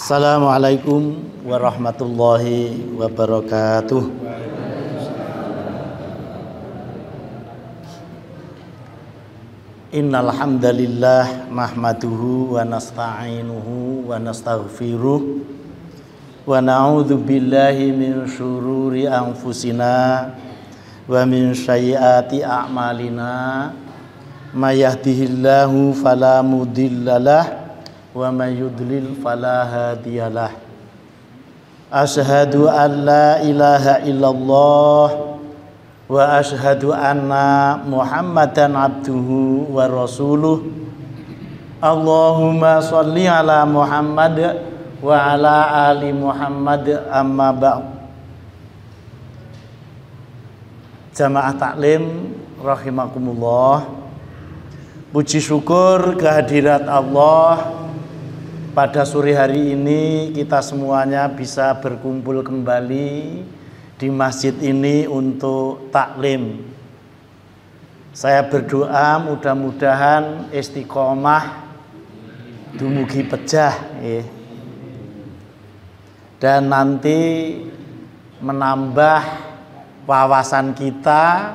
Assalamualaikum warahmatullahi wabarakatuh. Innal hamdalillah nahmaduhu wa nasta'inuhu wa nastaghfiruh wa na'udzu billahi min syururi anfusina wa min sayyiati a'malina may yahdihillahu fala mudhillalah wa may yudlil fala hadiyalah. Asyhadu an la ilaha illallah wa asyhadu anna Muhammadan abduhu wa rasuluh. Allahumma sholli ala Muhammad wa ala ali Muhammad, amma ba'd. Jamaah taklim rahimakumullah, puji syukur kehadirat Allah. Pada sore hari ini kita semuanya bisa berkumpul kembali di masjid ini untuk taklim. Saya berdoa mudah-mudahan istiqomah dumugi pejah dan nanti menambah wawasan kita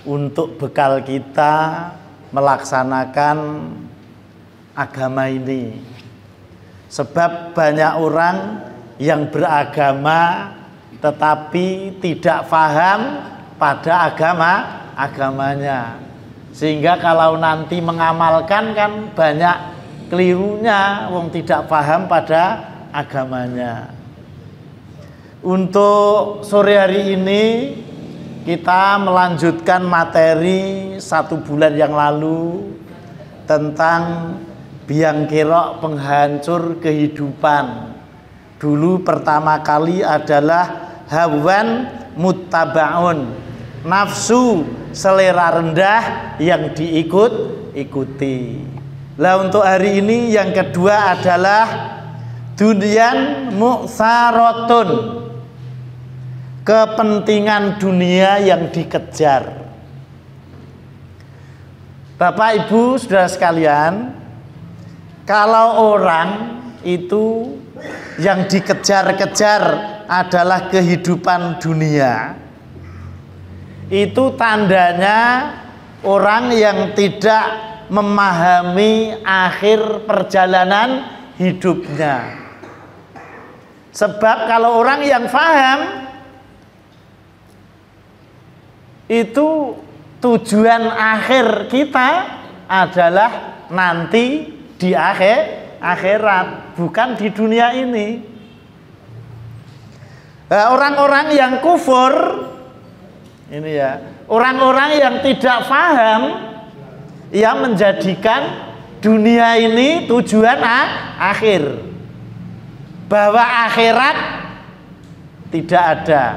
untuk bekal kita melaksanakan agama ini. Sebab banyak orang yang beragama tetapi tidak paham pada agamanya, sehingga kalau nanti mengamalkan kan banyak kelirunya, wong tidak paham pada agamanya. Untuk sore hari ini kita melanjutkan materi 1 bulan yang lalu tentang biang kerok penghancur kehidupan. Dulu pertama kali adalah hawan muttabaun, nafsu selera rendah yang diikuti. Lah untuk hari ini yang kedua adalah dunyan mu'saratun, kepentingan dunia yang dikejar. Bapak Ibu saudara sekalian, kalau orang itu yang dikejar-kejar adalah kehidupan dunia, itu tandanya orang yang tidak memahami akhir perjalanan hidupnya. Sebab kalau orang yang paham, itu tujuan akhir kita adalah nanti di akhirat, bukan di dunia ini. Orang-orang yang kufur ini ya, orang-orang yang tidak paham, yang menjadikan dunia ini tujuan akhir, bahwa akhirat tidak ada.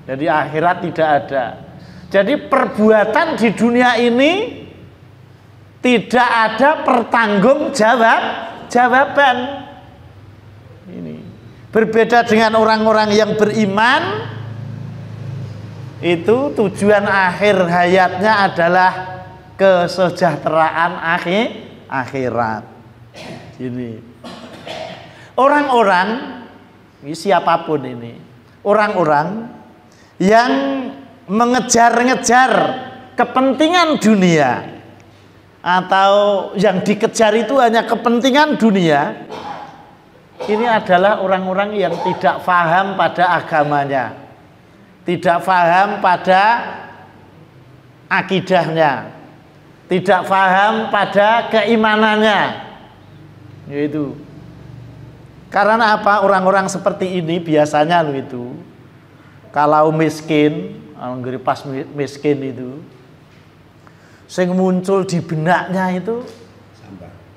Jadi akhirat tidak ada. Jadi perbuatan di dunia ini tidak ada pertanggungjawaban. Ini berbeda dengan orang-orang yang beriman, itu tujuan akhir hayatnya adalah kesejahteraan akhirat. Ini orang-orang, ini siapapun ini, orang-orang yang mengejar-ngejar kepentingan dunia, atau yang dikejar itu hanya kepentingan dunia, ini adalah orang-orang yang tidak paham pada agamanya, tidak paham pada akidahnya, tidak paham pada keimanannya. Yaitu karena apa? Orang-orang seperti ini biasanya itu kalau miskin, pas miskin itu sing muncul di benaknya itu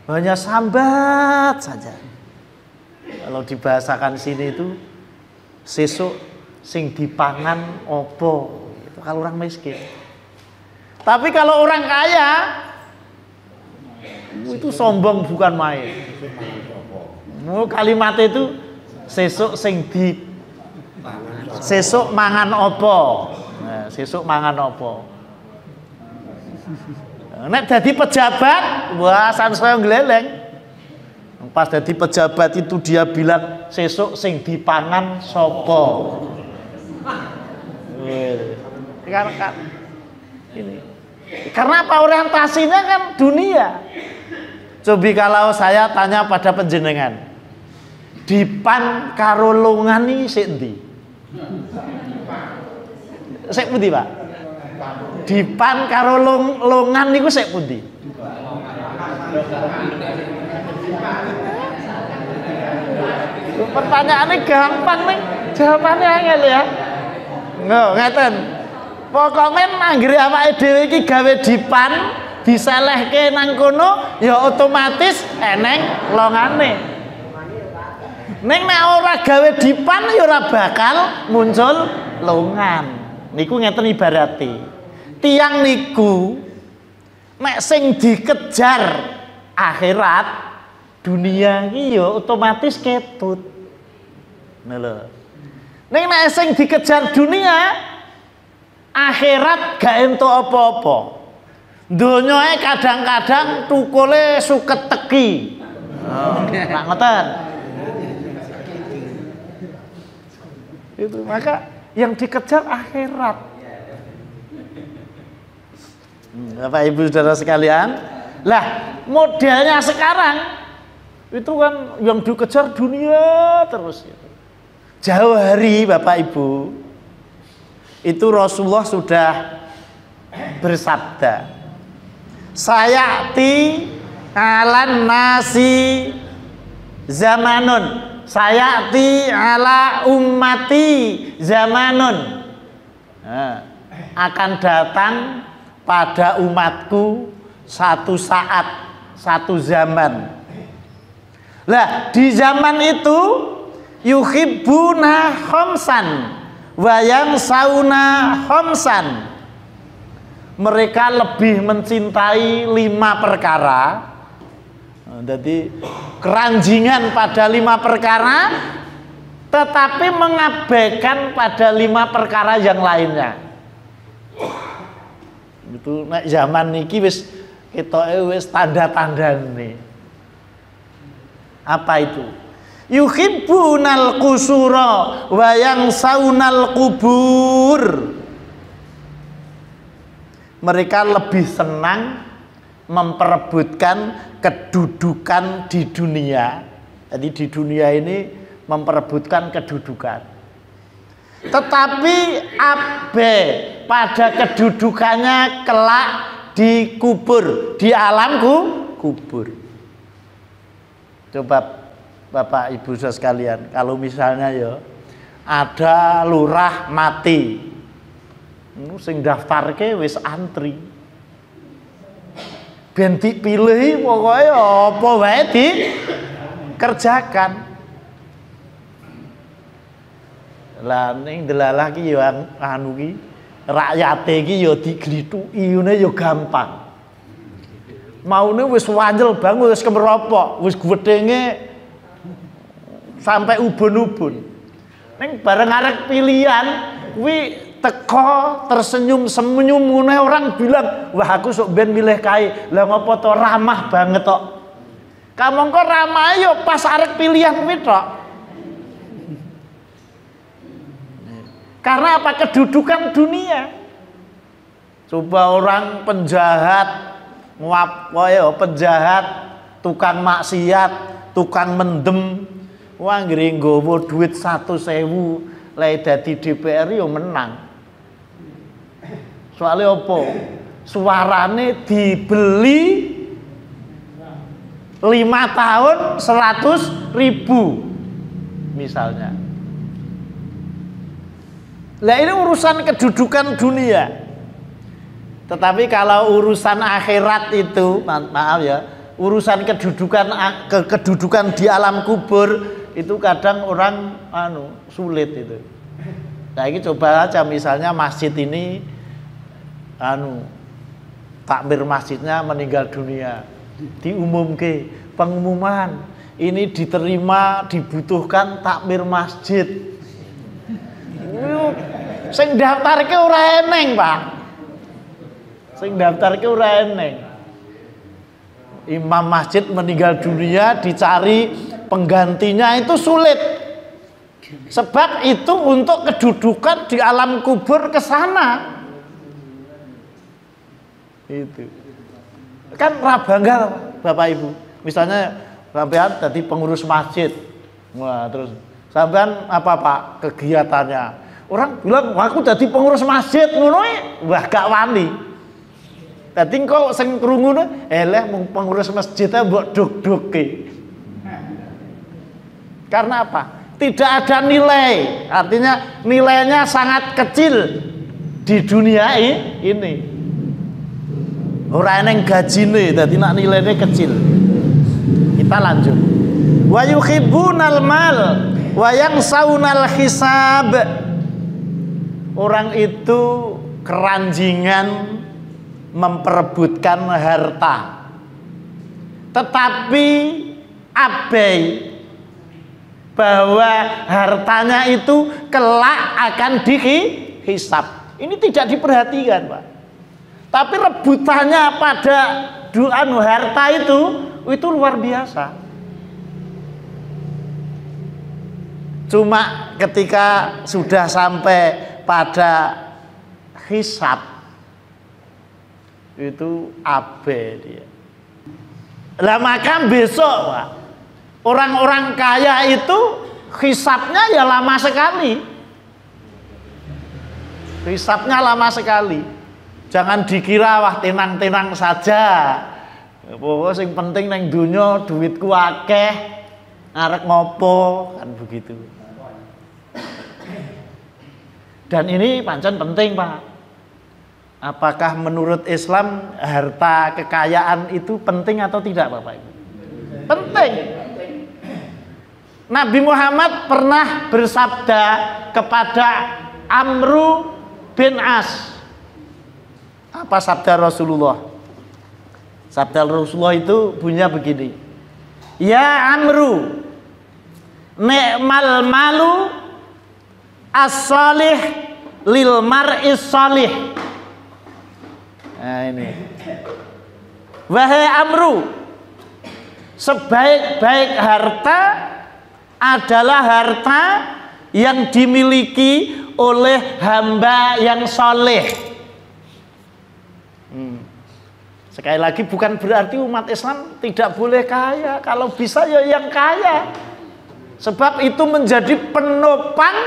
hanya sambat saja. Kalau dibahasakan sini itu sesuk sing dipangan opo, itu kalau orang miskin. Tapi kalau orang kaya itu sombong bukan main. Kalimat itu sesuk sing di sesuk mangan opo. Nah, sesuk mangan opo. Nek dadi pejabat, wah sansaya gleleng. Pas jadi pejabat itu dia bilang sesuk sing dipangan sopo. Kan ini. Karena apa, orientasinya kan dunia. Cobi kalau saya tanya pada penjenengan, dipan karo longani sik ndi? Sik pundi, Pak? Dipan karo longan niku sik pundi? Pertanyaannya gampang nih, jawabannya angel ya. Nggak, ngeten. Pokoknya anggere awake dhewe iki gawe dipan, diselehke nang kono, ya otomatis eneng longane. Ning nek ora gawe dipan ya ora bakal muncul longan. Niku ngeten ibarate. Tiang niku nek sing dikejar akhirat, dunia iki ya otomatis ketut. Lho. Ning nek sing dikejar dunia, akhirat gak entuk apa-apa. Donyae kadang-kadang tukule suket teki. Nak ngoten. Itu maka yang dikejar akhirat. Bapak Ibu Saudara sekalian, lah modelnya sekarang itu kan yang dikejar dunia terus. Jauh hari Bapak Ibu, itu Rasulullah sudah bersabda, sayati alan nasi zamanun, sayati ala ummati zamanun, akan datang pada umatku satu saat, satu zaman. Lah di zaman itu yuhibbuna khamsan wa yansawna khamsan. Mereka lebih mencintai 5 perkara. Jadi keranjingan pada 5 perkara, tetapi mengabaikan pada 5 perkara yang lainnya. Itu nek zaman niki wis ketoke wis tanda-tandane. Apa itu? Yuhibbunal qusura wa yansawunal kubur. Mereka lebih senang memperebutkan kedudukan di dunia. Jadi di dunia ini memperebutkan kedudukan. Tetapi abe pada kedudukannya kelak di kubur, di alam kubur. Coba Bapak Ibu saudara sekalian, kalau misalnya ya ada lurah mati, sing daftarke wis antri, ben dipilih pokoknya apa wae dikerjakan. Lah ning delalah ki ya anu ki rakyate ki ya diglithuki ngene ya gampang. Maune wis wanjel banget, wis kemeropok, wis gedhenge sampai ubun-ubun. Ning bareng arek pilihan kuwi teko tersenyum-senyum ngene, orang bilang, "Wah, aku sok ben milih kae." Lah ngopo to, ramah banget tok. Kamangka ramah yo pas arek pilihan kuwi tok. Karena apa? Kedudukan dunia. Coba orang penjahat, penjahat, tukang maksiat, tukang mendem, wah nggih nggawa duit 100.000 lek dadi DPR yo menang. Soalnya apa? Suarane dibeli 5 tahun 100.000 misalnya. Lah ini urusan kedudukan dunia. Tetapi kalau urusan akhirat itu, maaf ya, urusan kedudukan di alam kubur itu kadang orang sulit itu. Nah ini coba aja misalnya masjid ini takmir masjidnya meninggal dunia, diumumke pengumuman ini diterima dibutuhkan takmir masjid. Sing daftarke ora eneng, Pak. Sing daftarke ora eneng. Imam masjid meninggal dunia, dicari penggantinya itu sulit. Sebab itu untuk kedudukan di alam kubur ke sana. Itu. Kan bangga Bapak Ibu. Misalnya sampean jadi pengurus masjid. Wah, terus sampean apa Pak kegiatannya? Orang bilang, aku jadi pengurus masjid ngono wah gak wani. Dadi engko sing krungu mung pengurus masjid mbok duk-duke. Karena apa? Tidak ada nilai. Artinya nilainya sangat kecil di dunia ini. Ora eneng gajine, dadi nak nilainya kecil. Kita lanjut. Wa yuhibbunal mal wa yangsawunal hisab. Orang itu keranjingan memperebutkan harta, tetapi abai bahwa hartanya itu kelak akan dihisab. Ini tidak diperhatikan, Pak. Tapi rebutannya pada harta itu luar biasa. Cuma ketika sudah sampai pada hisab itu abe dia. Lah maka besok Pak, orang-orang kaya itu hisabnya ya lama sekali. Hisabnya lama sekali. Jangan dikira wah tenang-tenang saja. Pokoknya yang penting neng dunia duitku akeh, arek ngopo kan begitu. Dan ini pancen penting Pak. Apakah menurut Islam harta kekayaan itu penting atau tidak Bapak Ibu? Penting. Nabi Muhammad pernah bersabda kepada Amru bin As. Apa sabda Rasulullah? Sabda Rasulullah itu bunyinya begini. Ya Amru, ni'mal malu as-salih lil mar'is salih. Nah ini. Wahai Amru, sebaik-baik harta adalah harta yang dimiliki oleh hamba yang soleh. Sekali lagi bukan berarti umat Islam tidak boleh kaya. Kalau bisa ya yang kaya. Sebab itu menjadi penopang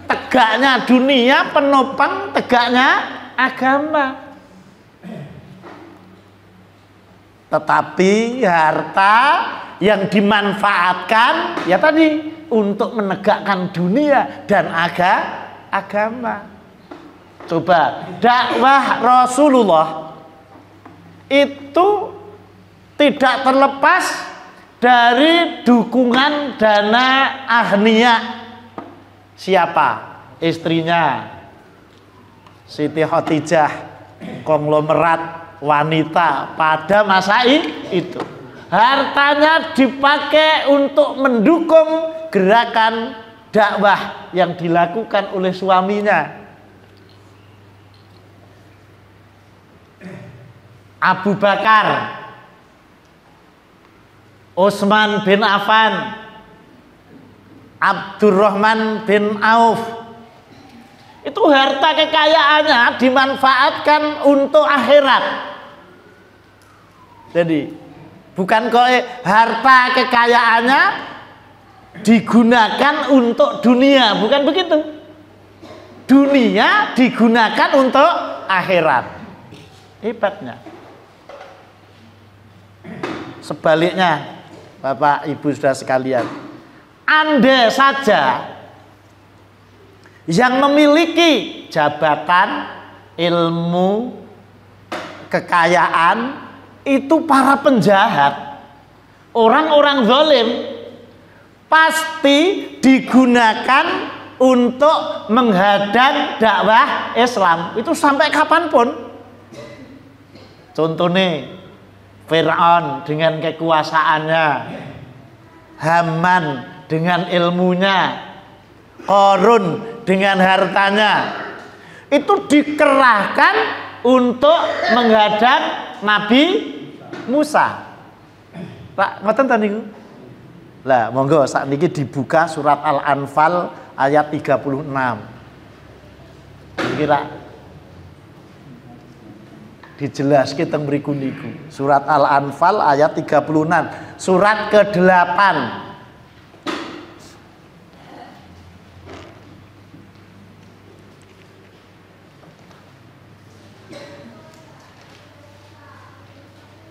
tegaknya dunia, penopang tegaknya agama. Tetapi harta yang dimanfaatkan ya tadi untuk menegakkan dunia dan agama. Coba dakwah Rasulullah itu tidak terlepas dari dukungan dana ahniya. Siapa? Istrinya Siti Khadijah, konglomerat wanita pada masa itu. Hartanya dipakai untuk mendukung gerakan dakwah yang dilakukan oleh suaminya. Abu Bakar, Utsman bin Affan, Abdurrahman bin Auf, itu harta kekayaannya dimanfaatkan untuk akhirat. Jadi bukan kok harta kekayaannya digunakan untuk dunia, bukan begitu. Dunia digunakan untuk akhirat. Hebatnya. Sebaliknya, Bapak Ibu saudara sekalian, Anda saja yang memiliki jabatan, ilmu, kekayaan, itu para penjahat, orang-orang zalim, pasti digunakan untuk menghadang dakwah Islam. Itu sampai kapanpun. Contohnya Fir'aun dengan kekuasaannya, Haman dengan ilmunya, Qarun dengan hartanya, itu dikerahkan untuk menghadang Nabi Musa. Lah ngoten ta niku? Lah monggo sakniki dibuka surat Al-Anfal ayat 36. Kira dijelaske teng mriku niku. Surat Al-Anfal ayat 36, surat ke-8.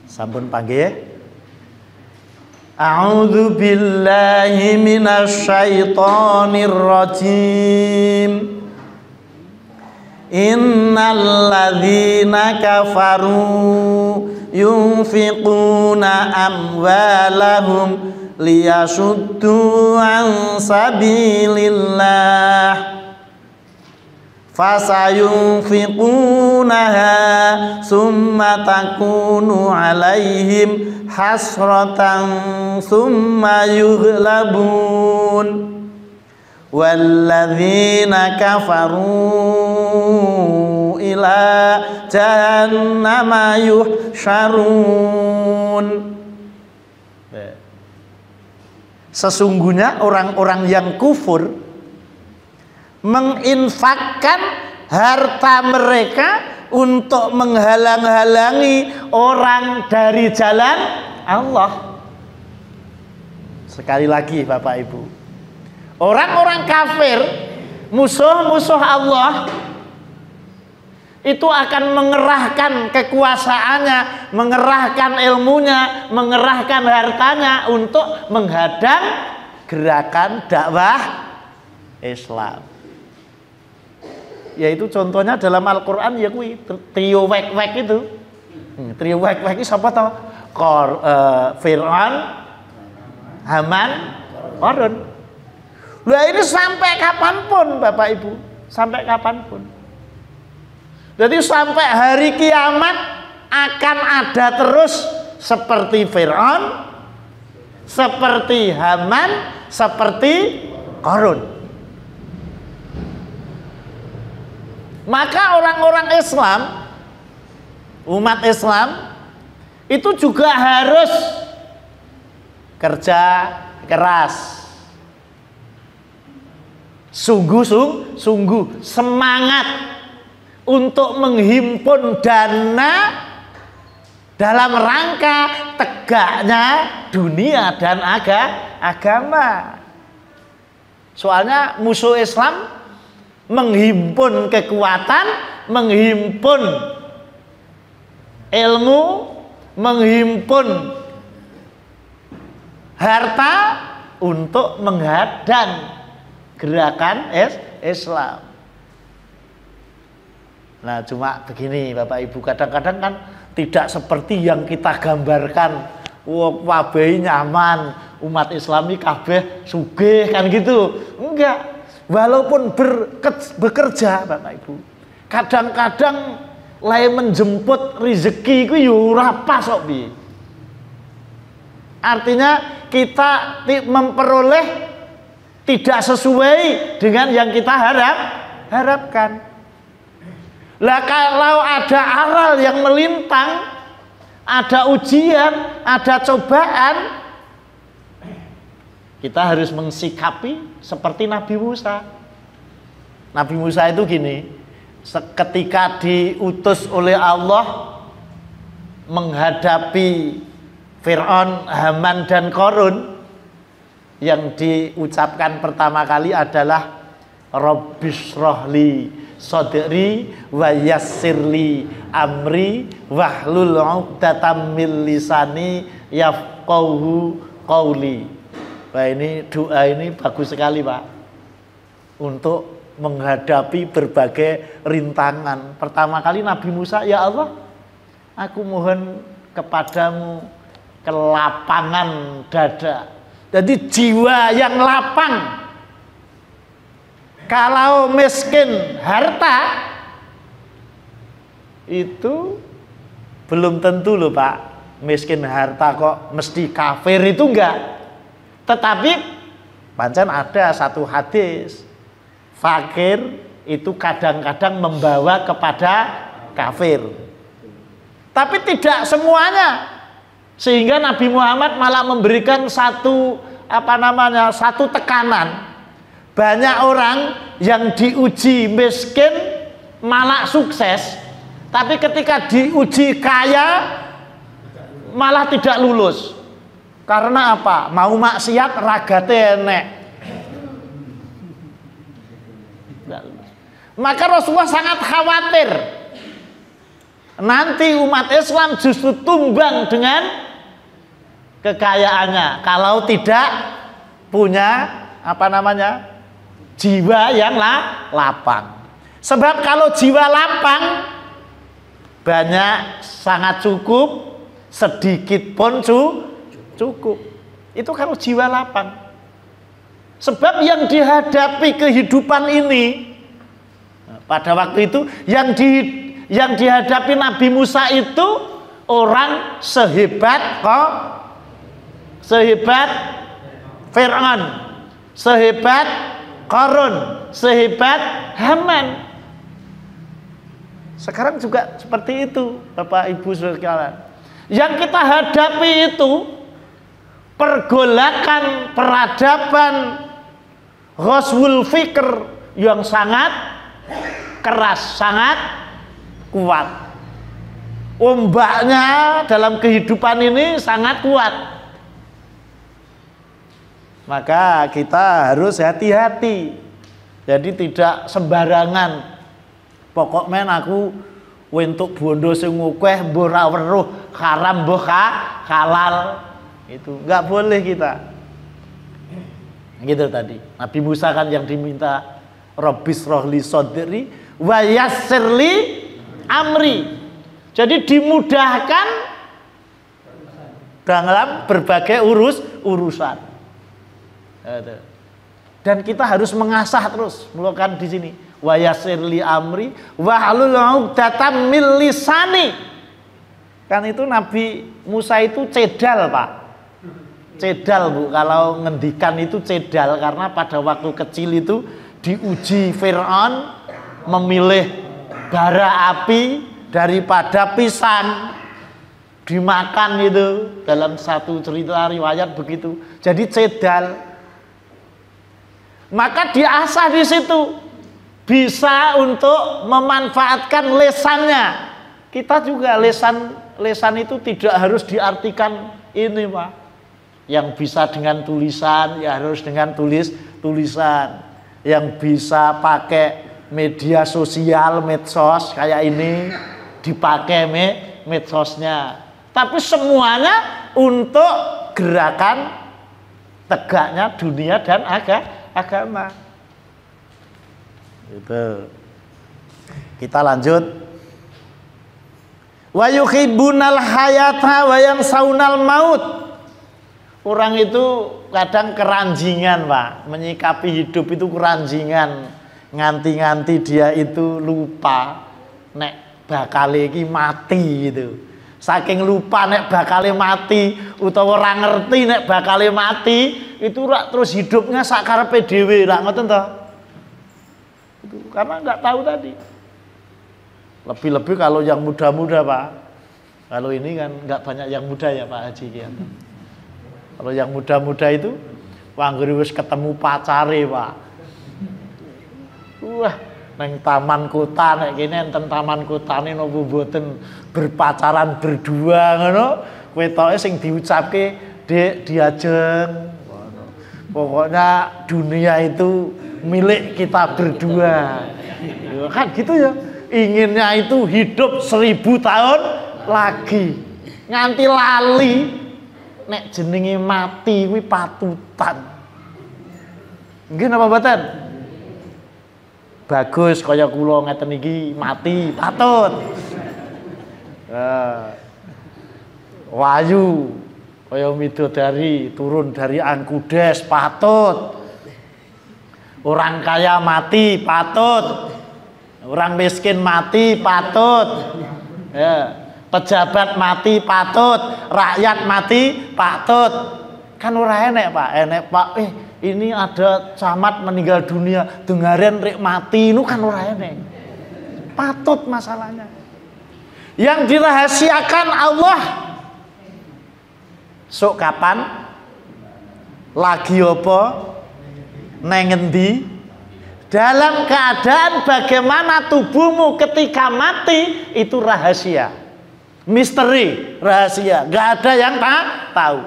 Sampun panggih. A'udzu billahi minasy syaithanir rajim. Innal ladzina kafaru yunfiquna amwalahum liyasuddu an sabilillah fasayunfiqunaha summa takunu alaihim hasratan summa yughlabun walladzina kafaru ila jahannama yuhsyarun. Sesungguhnya orang-orang yang kufur menginfakkan harta mereka untuk menghalang-halangi orang dari jalan Allah. Sekali lagi Bapak Ibu, orang-orang kafir, musuh-musuh Allah itu akan mengerahkan kekuasaannya, mengerahkan ilmunya, mengerahkan hartanya untuk menghadang gerakan dakwah Islam. Yaitu contohnya dalam Al-Quran ya kuwi trio wek-wek itu. Trio wek-wek itu siapa toh? Fir'aun, Haman, Qarun. Lah ini sampai kapanpun Bapak Ibu, sampai kapanpun. Jadi sampai hari kiamat akan ada terus seperti Fir'aun, seperti Haman, seperti Qarun. Maka orang-orang Islam, umat Islam itu juga harus kerja keras, sungguh semangat untuk menghimpun dana dalam rangka tegaknya dunia dan agama. Soalnya musuh Islam menghimpun kekuatan, menghimpun ilmu, menghimpun harta untuk menghadang gerakan Islam. Nah cuma begini Bapak Ibu, kadang-kadang kan tidak seperti yang kita gambarkan. Wabahi nyaman, umat Islami kabeh sugih kan gitu. Enggak. Walaupun bekerja Bapak Ibu, kadang-kadang lain menjemput rezeki itu ora pas kok piye. Artinya kita memperoleh tidak sesuai dengan yang kita harapkan. Lah kalau ada aral yang melintang, ada ujian, ada cobaan, kita harus mensikapi seperti Nabi Musa. Nabi Musa itu gini, ketika diutus oleh Allah menghadapi Fir'aun, Haman dan Qarun, yang diucapkan pertama kali adalah Rabbishrahli sadri wa yassirli amri wahlul 'uqdatam min lisani yafqahu qawli. Wah ini doa ini bagus sekali Pak untuk menghadapi berbagai rintangan. Pertama kali Nabi Musa, ya Allah, aku mohon kepadamu kelapangan dada. Jadi jiwa yang lapang. Kalau miskin harta itu belum tentu loh Pak. Miskin harta kok mesti kafir itu enggak. Tetapi pancen ada satu hadis, fakir itu kadang-kadang membawa kepada kafir. Tapi tidak semuanya. Sehingga Nabi Muhammad malah memberikan satu tekanan. Banyak orang yang diuji miskin malah sukses, tapi ketika diuji kaya malah tidak lulus. Karena apa? Mau maksiat ragate enek. Maka Rasulullah sangat khawatir nanti umat Islam justru tumbang dengan kekayaannya kalau tidak punya jiwa yang lapang. Sebab kalau jiwa lapang banyak sangat cukup, sedikit pun cukup. Itu kalau jiwa lapang. Sebab yang dihadapi kehidupan ini pada waktu itu yang dihadapi Nabi Musa itu orang sehebat Fir'aun, sehebat Qarun, sehebat Haman. Sekarang juga seperti itu, Bapak Ibu Saudara sekalian. Yang kita hadapi itu pergolakan peradaban ghazwul fikr yang sangat keras, sangat kuat. Ombaknya dalam kehidupan ini sangat kuat. Maka kita harus hati-hati. Jadi tidak sembarangan. Pokoknya aku wentuk bondo sing akeh mbok ora weruh haram mbok halal. Itu enggak boleh kita. Gitu tadi. Nabi Musa kan yang diminta Rabbis rohli sodri wa yassirli amri. Jadi dimudahkan dalam berbagai urusan. Dan kita harus mengasah terus melakukan di sini. Wa yassirli amri wa halul 'uqdatam min lisani. Kan itu Nabi Musa itu cedal, Pak. Cedal, Bu. Kalau ngendikan itu cedal karena pada waktu kecil itu diuji Fir'aun memilih bara api daripada pisang dimakan itu, dalam satu cerita riwayat begitu. Jadi cedal. Maka diasah di situ bisa untuk memanfaatkan lesannya. Kita juga lesan itu tidak harus diartikan ini, Pak. Yang bisa dengan tulisan ya harus dengan tulisan. Yang bisa pakai media sosial, medsos kayak ini dipakai medsosnya. Tapi semuanya untuk gerakan tegaknya dunia dan agama. Itu. Kita lanjut. Wa yuhibbunal hayata wa yamsaunal maut. Orang itu kadang keranjingan, Pak. Menyikapi hidup itu keranjingan. Nganti-nganti dia itu lupa nek bakal iki mati gitu. Saking lupa nek bakal mati utawa ora ngerti nek bakal mati, itu terus hidupnya sakarepe dhewe, lak ngoten to. Itu karena enggak tahu tadi. Lebih-lebih kalau yang muda-muda, Pak. Kalau ini kan enggak banyak yang muda ya, Pak Haji ya. Kalau yang muda-muda itu wanggure wis ketemu pacare, Pak. Wah, neng taman kota nek kene enten taman kotane napa mboten berpacaran berdua ngono, wetoke sing diucapke, "Dek, diajeng." Pokoknya dunia itu milik kita berdua. Kan gitu ya. Inginnya itu hidup 1000 tahun lagi. Nganti lali nek jenenge mati kuwi patutan. Nggih napa mboten? Bagus kaya kula ngeten iki mati patut. Wayu kaya midodari turun dari Angkudes patut. Orang kaya mati patut. Orang miskin mati patut. Ya, pejabat mati patut, rakyat mati patut. Kan ora enek, Pak. Enek, Pak. Ini ada camat meninggal dunia, dengaren rek mati, itu kan ora enek. Patut masalahnya. Yang dirahasiakan Allah Sok kapan? Lagi apa? Neng endi? Dalam keadaan bagaimana tubuhmu ketika mati itu rahasia. Misteri, rahasia. Gak ada yang tahu.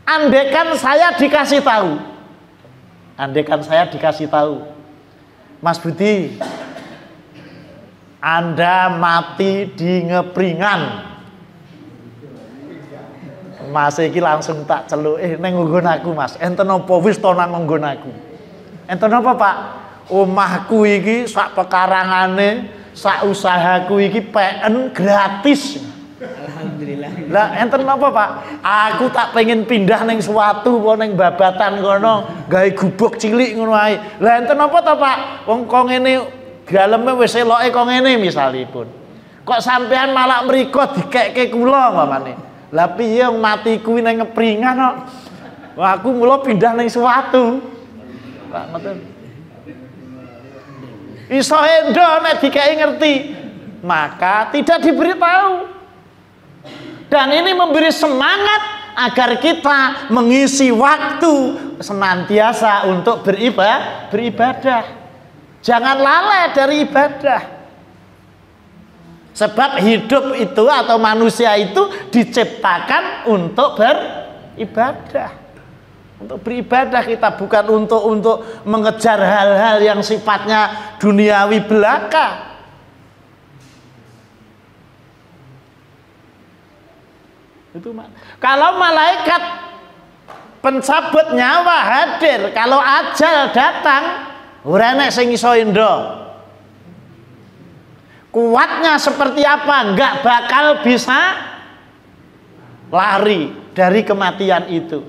Andaikan saya dikasih tahu. Andaikan saya dikasih tahu. Mas Budi, Anda mati di ngepringan. Mas iki langsung tak celuk, neng nggon aku Mas. Enten apa wis to nang nggon aku? Enten apa Pak? Omahku iki sak pekarangane, sak usahaku iki PN gratis. Alhamdulillah. Lah enten apa Pak? Aku tak pengen pindah neng suatu apa neng babatan kono, gawe gubuk cilik ngono ae. Lah enten apa to Pak? Wong kok ngene daleme wis eloke kok ngene misalipun. Kok sampean malah mriko dikekke kula mamane. Lah piye wong mati kuwi nang ngepringan kok. Wah aku mula pindah ning suatu. Pak ngoten. Iso endo nek dikai ngerti, maka tidak diberitahu. Dan ini memberi semangat agar kita mengisi waktu senantiasa untuk beribadah. Jangan lalai dari ibadah. Sebab hidup itu atau manusia itu diciptakan untuk beribadah. Untuk beribadah kita, bukan untuk mengejar hal-hal yang sifatnya duniawi belaka. Itu kalau malaikat pencabut nyawa hadir, kalau ajal datang, ora nek sing iso endo. Kuatnya seperti apa? Enggak bakal bisa lari dari kematian itu.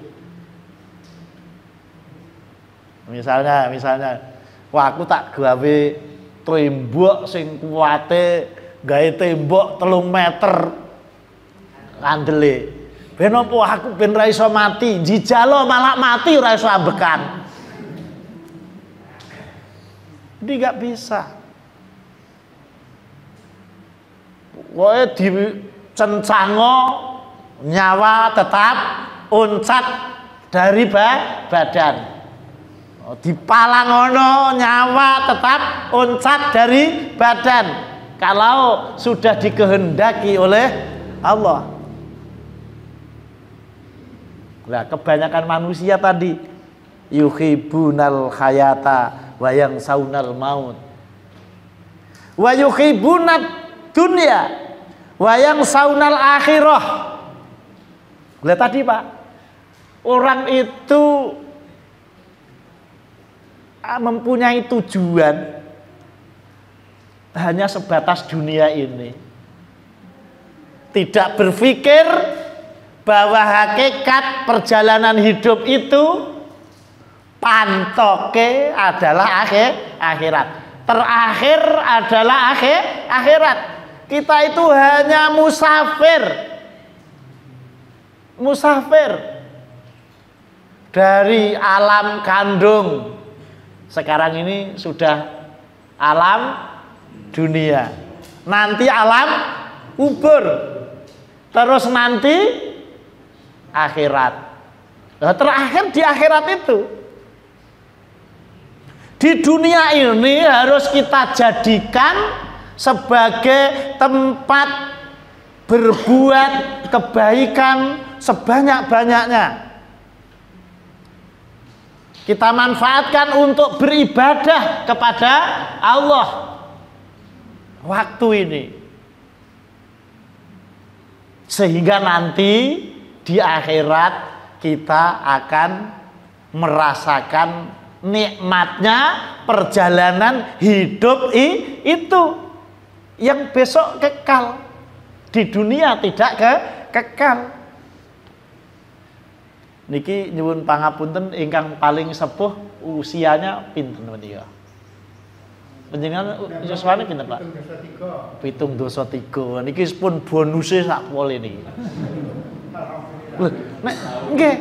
Misalnya, wah aku tak gawe tembok sing kuwate, gawe tembok 3 meter kandele. Ben apa aku ben ra iso mati, jijalo malah mati ora iso ambekan. Jadi enggak bisa. Woe dicencango nyawa tetap uncat dari badan. Dipalangono nyawa tetap uncat dari badan. Kalau sudah dikehendaki oleh Allah. Nah, kebanyakan manusia tadi yuhibunal hayata wa yansawunal maut. Wa yuhibunad dunia wayang saunal akhirah. Lihat tadi Pak, orang itu mempunyai tujuan hanya sebatas dunia ini, tidak berpikir bahwa hakikat perjalanan hidup itu pantoke adalah akhirat, terakhir adalah akhirat. Kita itu hanya musafir dari alam kandung. Sekarang ini sudah alam dunia. Nanti alam kubur. Terus nanti akhirat. Nah, terakhir di akhirat itu. Di dunia ini harus kita jadikan sebagai tempat berbuat kebaikan sebanyak-banyaknya. Kita manfaatkan untuk beribadah kepada Allah waktu ini, sehingga nanti di akhirat kita akan merasakan nikmatnya perjalanan hidup itu yang besok kekal. Di dunia tidak kekal. Niki nyuwun pangapunten ingkang paling sepuh usianya pinten menika? Panjenengan yuswane pinten Pak? 73. Niki pun bonuse sak pole niki. Nek nggih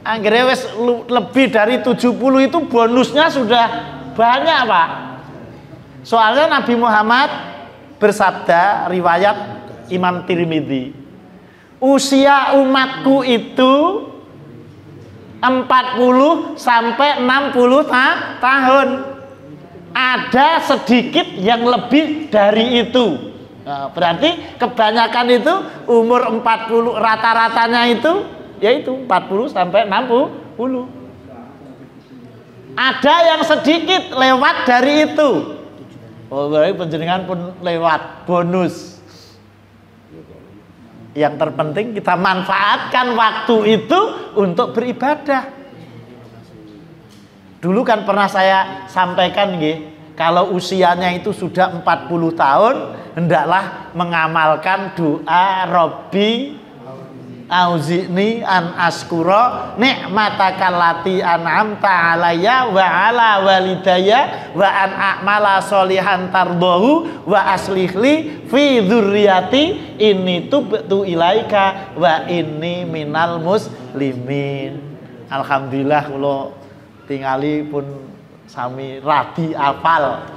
anggere wis lebih dari 70 itu bonusnya sudah banyak Pak. Soalnya Nabi Muhammad bersabda, riwayat Imam Tirmidzi, usia umatku itu 40 sampai 60 tahun. Ada sedikit yang lebih dari itu. Nah, berarti kebanyakan itu umur 40, rata-ratanya itu yaitu 40 sampai 60. Ada yang sedikit lewat dari itu. Oh, berarti panjenengan pun lewat bonus. Yang terpenting kita manfaatkan waktu itu untuk beribadah. Dulu kan pernah saya sampaikan nggih, kalau usianya itu sudah 40 tahun, hendaklah mengamalkan doa Robbi auzi'ni an askura nikmataka allati an'amta alayya wa ala walidayya wa an a'mala sholihan tardahu wa aslihli fi dzurriyyati inni tubtu ilaika wa inni minal muslimin. Alhamdulillah kula tingali pun sami radi apal.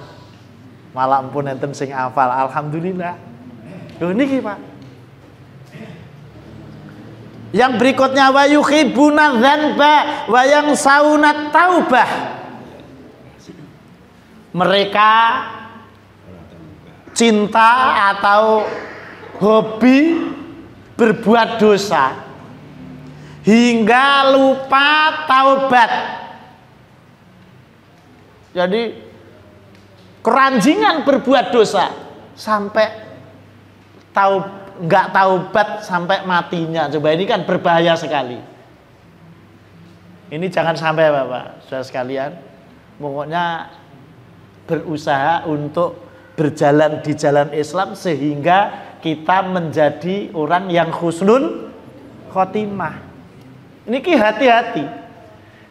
Malah pun enten sing hafal. Alhamdulillah. Lho niki Pak. Yang berikutnya wa yuhibbuna dzanba wa yansawna taubah. Mereka cinta atau hobi berbuat dosa hingga lupa taubat. Jadi keranjingan berbuat dosa sampai nggak taubat sampai matinya. Coba ini kan berbahaya sekali. Ini jangan sampai Bapak, saudara sekalian. Pokoknya berusaha untuk berjalan di jalan Islam sehingga kita menjadi orang yang husnul khotimah. Ini hati-hati.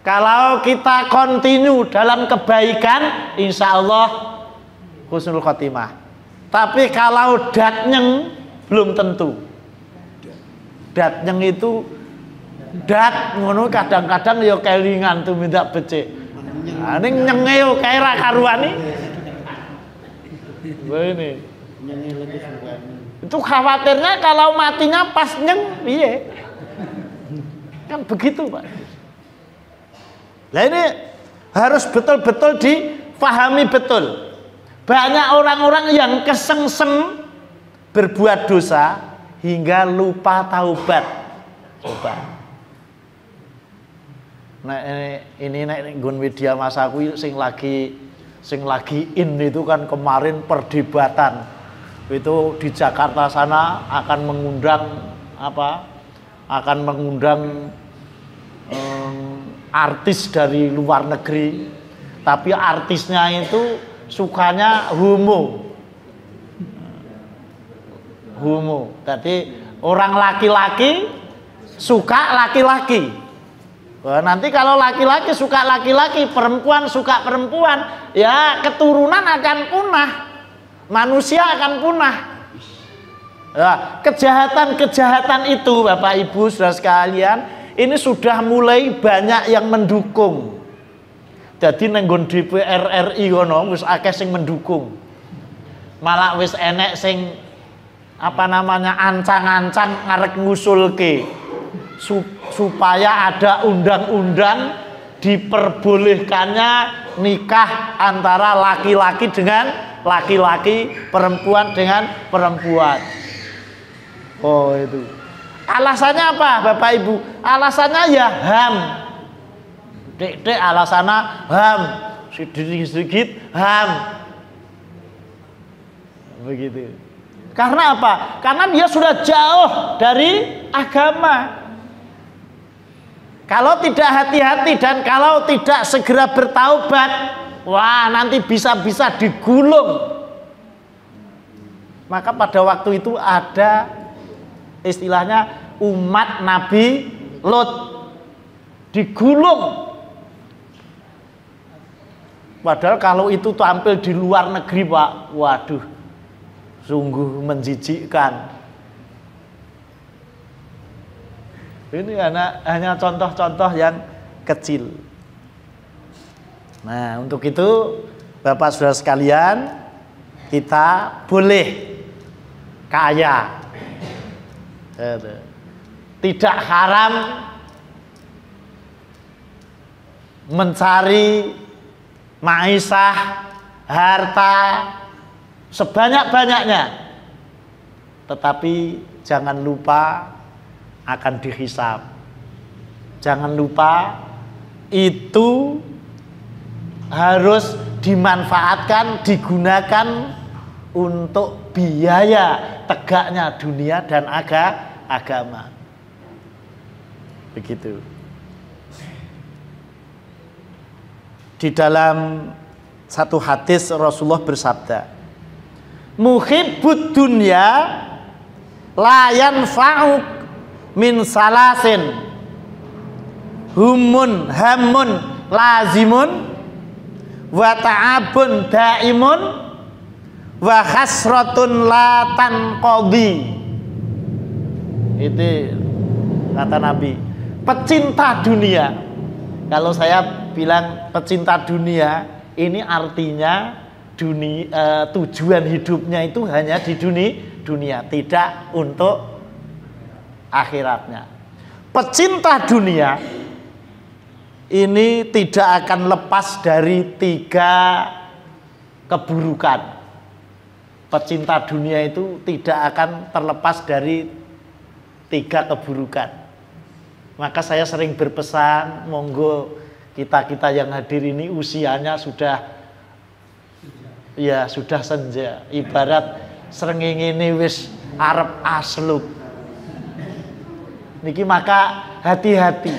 Kalau kita continue dalam kebaikan, insya Allah husnul khotimah. Tapi kalau datnyeng belum tentu. Datnyeng itu ngono kadang-kadang ya kelingan tuh minta becik. Nah, ini nyenge yo kae ra karuan ini. Itu khawatirnya kalau matinya pas nyeng piye? Kan begitu, Pak. Nah ini harus betul-betul difahami betul. Banyak orang-orang yang kesengsem berbuat dosa hingga lupa taubat. Coba. Nah ini nggon media masaku sing lagi in itu kan kemarin perdebatan. Itu di Jakarta sana akan mengundang artis dari luar negeri. Tapi artisnya itu sukanya homo. Jadi orang laki-laki suka laki-laki. Nanti kalau laki-laki suka laki-laki, perempuan suka perempuan, ya keturunan akan punah, manusia akan punah. Ya, kejahatan-kejahatan itu Bapak Ibu saudara sekalian, ini sudah mulai banyak yang mendukung. Jadi nenggon DPR RI ngono wis akeh sing mendukung. Malah wis enek sing ancang-ancang ngarep ngusulke supaya ada undang-undang diperbolehkannya nikah antara laki-laki dengan laki-laki, perempuan dengan perempuan. Oh itu. Alasannya apa Bapak Ibu? Alasannya ya HAM. Dek alasannya HAM. Sedikit HAM. Begitu. Karena apa? Karena dia sudah jauh dari agama. Kalau tidak hati-hati dan kalau tidak segera bertaubat, wah nanti bisa-bisa digulung. Maka pada waktu itu ada istilahnya umat Nabi Lot digulung. Padahal kalau itu tampil di luar negeri Pak, waduh, sungguh menjijikkan. Ini hanya contoh-contoh yang kecil. Nah, untuk itu Bapak Saudara sekalian, kita boleh kaya. tidak haram mencari maisah, harta sebanyak-banyaknya, tetapi jangan lupa akan dihisab. Jangan lupa itu harus dimanfaatkan, digunakan untuk biaya tegaknya dunia dan agama. Begitu. Di dalam satu hadis Rasulullah bersabda, muhibbud dunya la yanfa'uk min salasin hamun lazimun wa ta'abun daimun wa khasratun la tanqadi. Itu kata Nabi, pecinta dunia. Kalau saya bilang pecinta dunia, ini artinya tujuan hidupnya itu hanya di dunia, tidak untuk akhiratnya. Pecinta dunia ini tidak akan lepas dari 3 keburukan. Pecinta dunia itu tidak akan terlepas dari 3 keburukan. Maka saya sering berpesan, monggo kita yang hadir ini usianya sudah senja. Ibarat srengenge ini wis arep asluk. Niki maka hati-hati.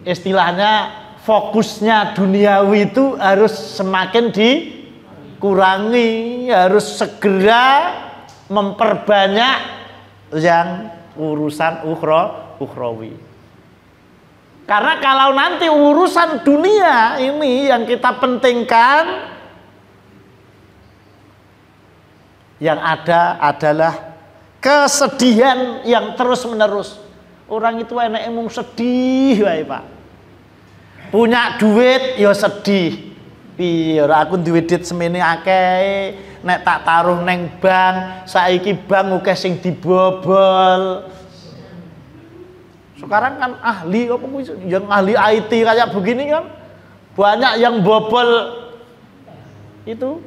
Istilahnya fokusnya duniawi itu harus semakin dikurangi, harus segera memperbanyak yang urusan ukhrawi. Karena kalau nanti urusan dunia ini yang kita pentingkan, yang ada adalah kesedihan yang terus-menerus. Orang itu enak emang sedih wae, Pak. Punya duit ya sedih. Piye ora aku duwe duit semene akeh, nek tak taruh neng bank, saiki bank akeh sing dibobol. Sekarang kan ahli apa yang ahli IT kayak begini kan banyak yang bobol itu.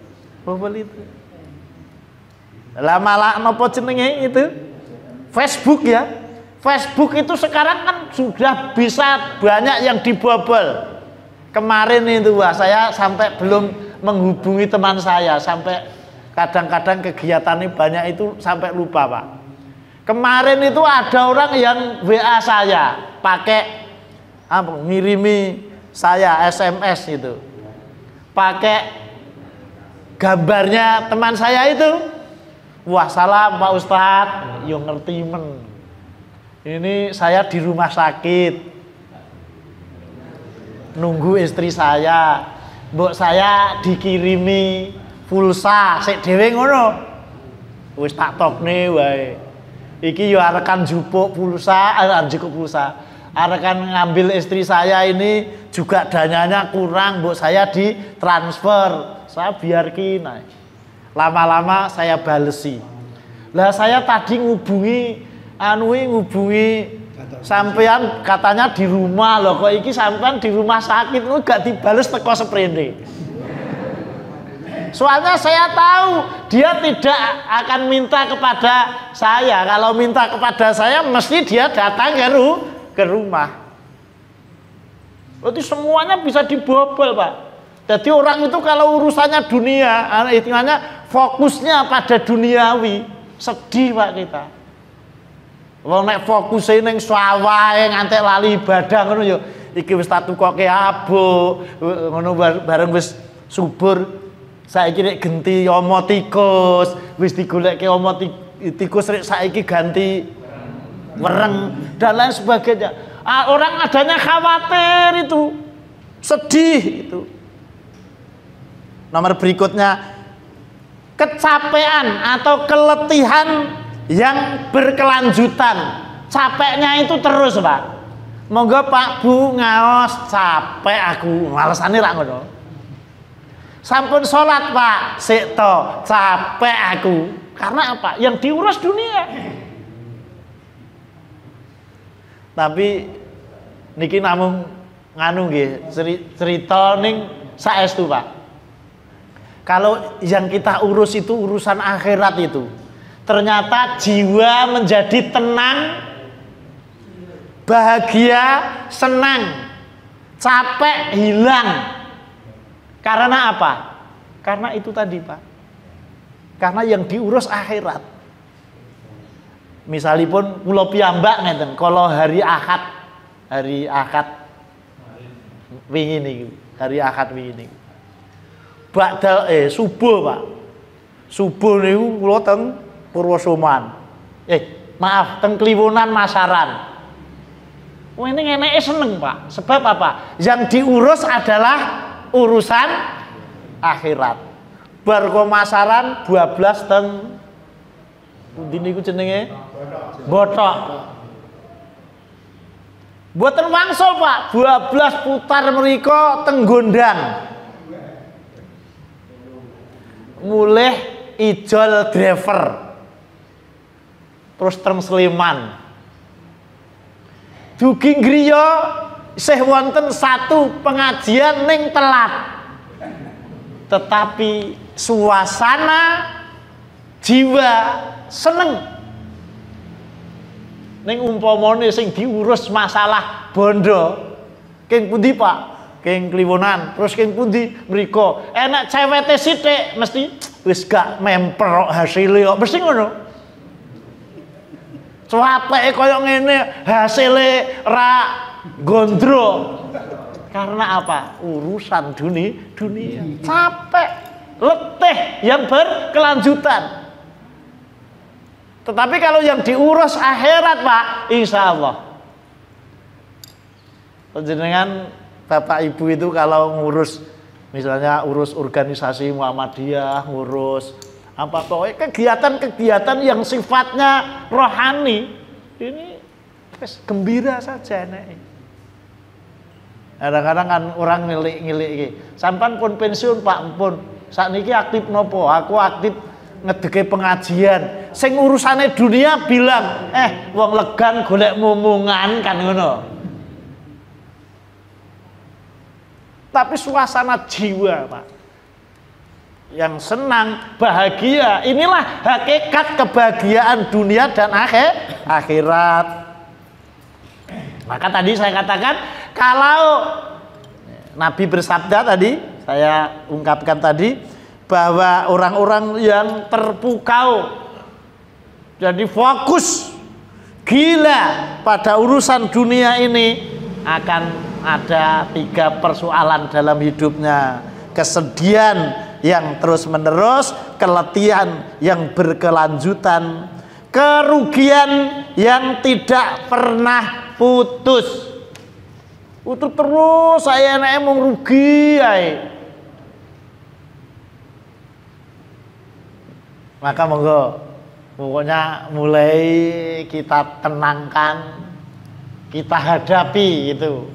Lah malah nopo jenenge itu? Facebook ya. Facebook itu sekarang kan sudah bisa banyak yang dibobol. Kemarin itu saya sampai belum menghubungi teman saya, sampai kadang-kadang kegiatannya banyak itu sampai lupa, Pak. Kemarin itu ada orang yang WA saya pakai ngirimi saya SMS itu, pakai gambarnya teman saya itu. Wah, salam Pak Ustadz, yo ngerti men. Ini saya di rumah sakit, nunggu istri saya, mbok saya dikirimi pulsa, sik dhewe ngono. Wis tak tokne wae. Iki yo arekan jupuk pulsa, arekan ngambil istri saya ini juga dananya kurang, mbok saya ditransfer. Saya biarkin aja. Lama-lama saya balesi. Lah saya tadi ngubungi sampean katanya di rumah loh, kok iki sampean di rumah sakit lu gak dibales teko sprene. Soalnya saya tahu dia tidak akan minta kepada saya. Kalau minta kepada saya mesti dia datang ke rumah. Berarti semuanya bisa dibobol, Pak. Jadi orang itu kalau urusannya dunia, istilahnya fokusnya pada duniawi, sedih Pak kita. Wong nek fokuse ning sawah ngantek lali ibadah ngono yo, iki wis tak tukoke abo, ngono bareng wis subur. Saiki nek genti omo tikus, wis digolekke omo tikus rek saiki ganti wereng dan lain sebagainya. Orang adanya khawatir itu, sedih itu. Nomor berikutnya, kecapean atau keletihan yang berkelanjutan. Capeknya itu terus, Pak. Monggo Pak Bu ngaos, capek aku, malesane ra ngono. Sampun sholat Pak, sik to, capek aku. Karena apa? Yang diurus dunia. Tapi niki namung nganu nggih, cerita ning saestu, Pak. Kalau yang kita urus itu urusan akhirat itu, ternyata jiwa menjadi tenang, bahagia, senang, capek hilang. Karena apa? Karena itu tadi, Pak. Karena yang diurus akhirat. Misalipun kula piyambak ngeten, kalau hari Ahad wingi niki, hari Ahad wingi niki. Bakdal subuh, Pak. Subuh niku kula teng Purwosoman. Maaf, teng Kliwonan Masaran. Wah, ini ngeneke seneng, Pak. Sebab apa? Yang diurus adalah urusan akhirat. Bar Masaran 12 teng pundi niku jenenge? Botok. Mboten wangsul, Pak. 12 putar mriko teng Gondang. Mulih Ijol driver. Terus teng Sleman. Dugi griya isih wonten satu pengajian ning telat. Tetapi suasana jiwa seneng. Ning umpamane sing diurus masalah bondo, keng pundi, Pak? Keng Kliwonan, terus keng pundi mriko. Enak cewete sithik mesti wis gak memper hasilé kok. Mesti ngono. Cuapeke koyo ngene, hasilé ra gondro. Karena apa? Urusan dunia. Capek, letih yang berkelanjutan. Tetapi kalau yang diurus akhirat, Pak, insya Allah. Panjenengan Bapak Ibu itu kalau ngurus, misalnya urus organisasi Muhammadiyah, ngurus apa pokoknya kegiatan-kegiatan yang sifatnya rohani, ini gembira saja nek. Kadang-kadang kan orang ngilik-ngilik iki. Sampan pun pensiun, Pak, pun sakniki aktif nopo? Aku aktif ngedeke pengajian. Sing urusane dunia bilang, wong legan golek momongan kan ngono. Tapi suasana jiwa, Pak, yang senang, bahagia, inilah hakikat kebahagiaan dunia dan akhirat. Maka tadi saya katakan, kalau Nabi bersabda tadi, saya ungkapkan tadi, bahwa orang-orang yang terpukau, jadi fokus, gila pada urusan dunia ini, akan ada 3 persoalan dalam hidupnya. Kesedihan yang terus-menerus, keletihan yang berkelanjutan, kerugian yang tidak pernah putus. Putus terus, saya emang rugi ae. Maka monggo, pokoknya mulai kita tenangkan, kita hadapi itu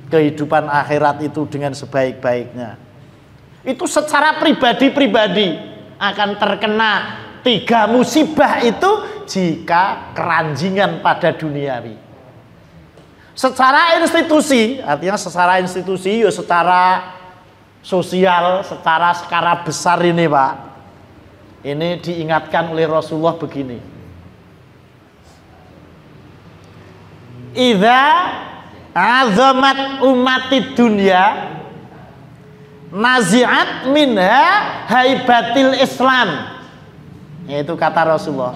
kehidupan akhirat itu dengan sebaik-baiknya. Itu secara pribadi-pribadi akan terkena 3 musibah itu jika keranjingan pada duniawi. Secara institusi, artinya secara institusi, ya secara sosial, secara skala besar ini, Pak. Ini diingatkan oleh Rasulullah begini. Idza azamat umatid dunya nazi'at minha haibatil Islam. Itu kata Rasulullah.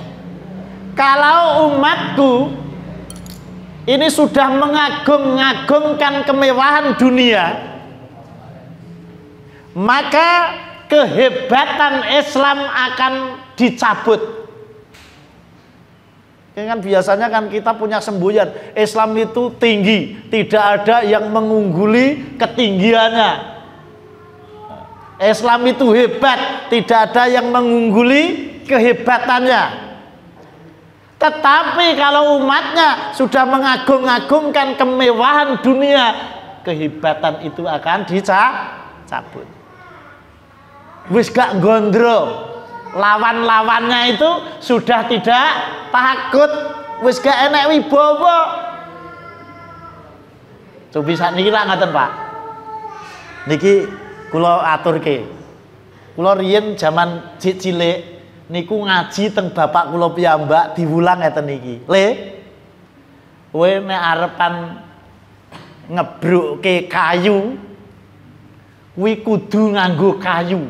Kalau umatku ini sudah mengagung-agungkan kemewahan dunia, maka kehebatan Islam akan dicabut. Kan biasanya kan kita punya semboyan, Islam itu tinggi, tidak ada yang mengungguli ketinggiannya. Islam itu hebat, tidak ada yang mengungguli kehebatannya. Tetapi kalau umatnya sudah mengagung-agungkan kemewahan dunia, kehebatan itu akan dicabut. Wis gak gondro. Lawan-lawannya itu sudah tidak takut, wis gak enek wibawa. Cobi sakniki lak ngoten, Pak. Niki kula aturke. Kula riyen jaman cilik niku ngaji teng bapak kula piyambak diwulang ngeten niki. Le, kowe nek arepan ngebrukke kayu kuwi kudu nganggo kayu.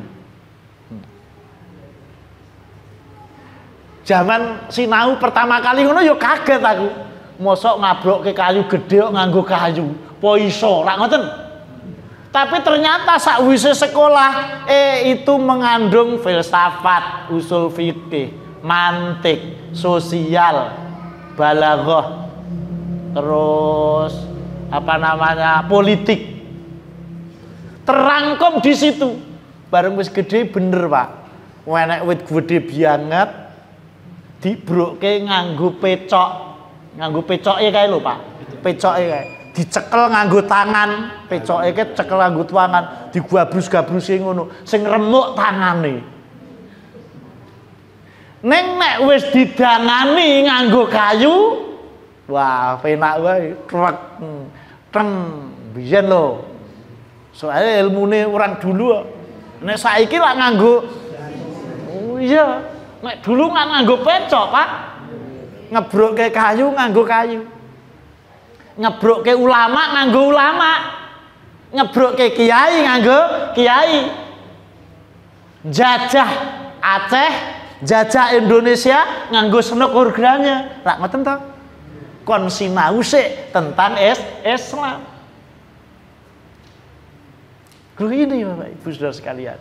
Zaman sinau pertama kali ngono ya kaget aku. Mosok ngabrokke kayu gedhe kok nganggo kayu. Po iso, lak ngoten. Tapi ternyata sakwise sekolah itu mengandung filsafat, usul fikih, mantik, sosial, balaghah, terus politik. Terangkum di situ. Bareng wis gede bener, Pak. Enek wit gede banget dibrokke nganggo pecok. Nganggo pecoke kae lho, Pak. Pecoke kae. Dicekel nganggo tangan, pecoke ke cekel nganggo tangan, digabrus-gabrusi ngono, sing remuk tangane. Ning nek wis didangani nganggo kayu, wah penak wae, trek teng biyen lho. Soale ilmune orang dulu. Nek saiki lak nganggo oh iya, nek dulu kan nganggo pecok, Pak. Ngebrokke kayu nganggo kayu. Ngebrokke ulama nganggo ulama, ngebrokke kiai nganggo kiai. Jajah Aceh, jajah Indonesia nganggo senok organya. Lak ngoten to? Kon sinau sik tentang Islam. Ini Bapak Ibu Saudara sekalian.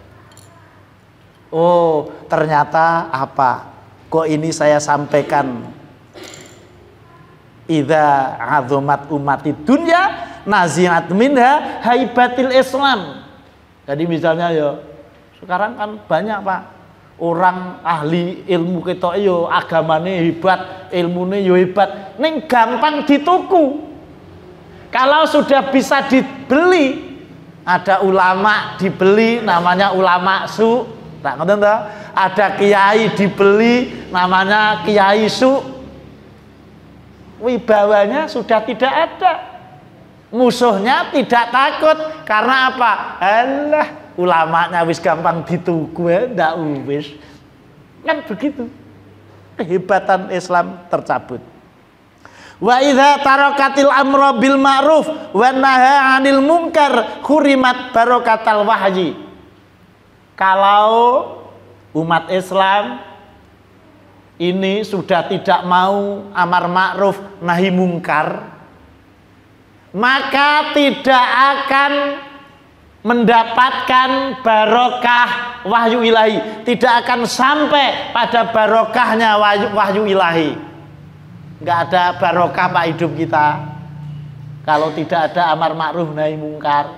Oh, ternyata apa? Kok ini saya sampaikan idza azumat ummati dunya naziat minha haibatil Islam. Jadi misalnya ya sekarang kan banyak, Pak, orang ahli ilmu ketok yo agamane hebat, ilmune yo hebat, ning gampang dituku. Kalau sudah bisa dibeli, ada ulama dibeli namanya ulama su, tak ngoten to? Ada kiai dibeli namanya kiai su. Wibawanya sudah tidak ada, musuhnya tidak takut. Karena apa? Alah, ulamanya wis gampang dituku ya, ndak wis. Kan begitu. Kehebatan Islam tercabut. Wa idza tarakatil amra bil ma'ruf wa naha 'anil munkar hurimat barakatal wahyi. Kalau umat Islam ini sudah tidak mau amar ma'ruf nahi mungkar, maka tidak akan mendapatkan barokah wahyu ilahi, tidak akan sampai pada barokahnya wahyu ilahi. Nggak ada barokah, Pak, hidup kita kalau tidak ada amar ma'ruf nahi mungkar.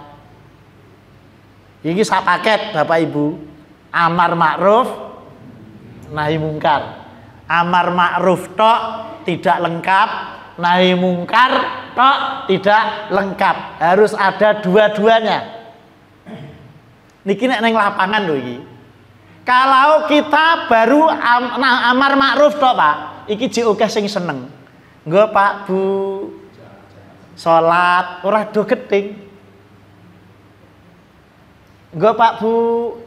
Ini sak paket, Bapak Ibu. Amar ma'ruf nahi mungkar. Amar ma'ruf tok tidak lengkap, nahi mungkar tok tidak lengkap. Harus ada dua-duanya. Niki nek neng lapangan lho iki. Kalau kita baru amar ma'ruf tok, Pak, iki jek akeh sing seneng. Nggo, Pak, Bu, salat ora do gething. Nggo, Pak, Bu,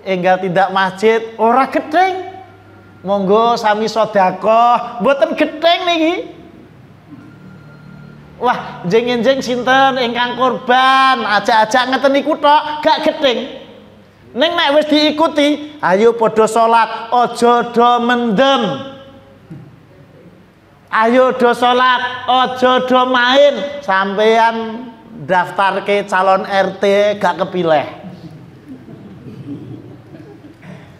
enggal tindak masjid ora gething. Monggo sami sedekah, mboten gething niki. Wah, jeng-jeng sinten ingkang korban, ajak-ajak ngeten niku tok, gak gething. Ning nek wis diikuti, ayo padha salat, aja do mendem. Ayo do salat, aja do main. Sampeyan daftarke calon RT gak kepilih.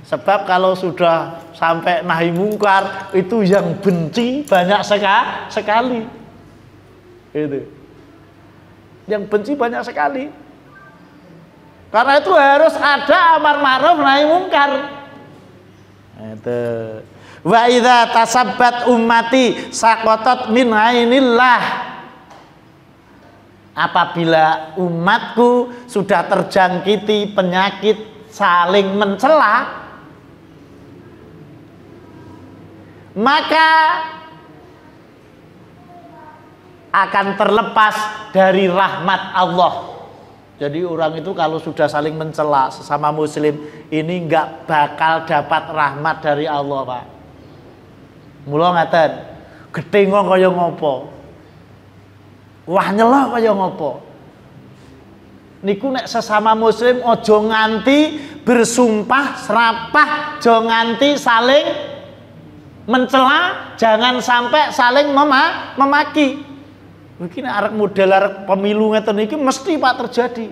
Sebab kalau sudah sampai nahi mungkar itu yang benci banyak sekali. Itu. Yang benci banyak sekali. Karena itu harus ada amar ma'ruf nahi mungkar. Itu. Wa idza tasabbat ummati saqatat min ainillah. Apabila umatku sudah terjangkiti penyakit saling mencela, maka akan terlepas dari rahmat Allah. Jadi orang itu kalau sudah saling mencela sesama muslim ini nggak bakal dapat rahmat dari Allah, Pak. Mula ngaten, gedhengo kaya ngopo? Wah nyela kaya ngopo? Niku nek sesama muslim ojo nganti bersumpah serapah, ojo nganti saling mencela, jangan sampai saling memaki. Mungkin arek model arek pemilu ngeten iki mesti Pak terjadi.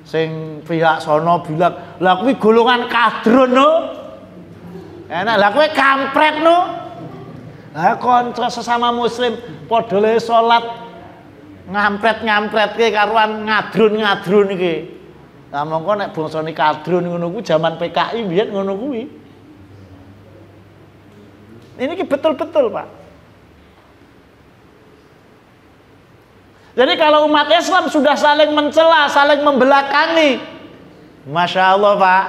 Sing pihak sono bilang, "Lah kuwi golongan kadrun no." Enak, "Lah kowe kampret no." Lah kanca sesama muslim padha le salat ngampret-ngampretke karuan ngadrun-ngadrun iki. Lah mongko nek bangsane kadrun ngono kuwi zaman PKI biyen ngono kuwi. Ini ki betul-betul, Pak. Jadi kalau umat Islam sudah saling mencela, saling membelakangi, Masya Allah, Pak.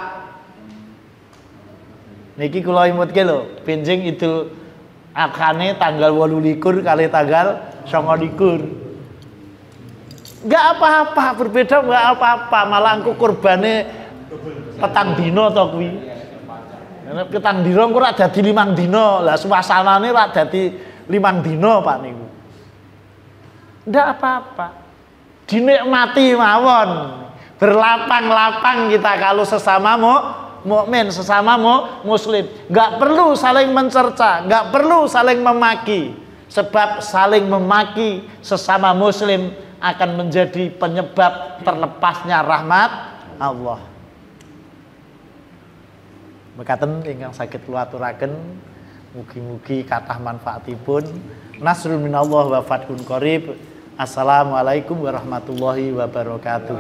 Niki kula imutke lho, benjing Idul Adhane tanggal 28 kali tanggal 29. Enggak apa-apa, berbeda enggak apa-apa, malah engko kurbane petang dina to kuwi. Nek petang dina engko ora dadi 5 dina. Lah suasanane ora dadi 5 dina, Pak niku. Ndak apa-apa, dinikmati mawon, berlapang-lapang kita kalau sesama mukmin, sesama muslim. Nggak perlu saling mencerca, nggak perlu saling memaki, sebab saling memaki sesama muslim akan menjadi penyebab terlepasnya rahmat Allah. Mekaten ingkang saged kula aturaken, mugi-mugi kathah manfaatipun. Nasrul minallah wa fathun qarib. Assalamualaikum warahmatullahi wabarakatuh.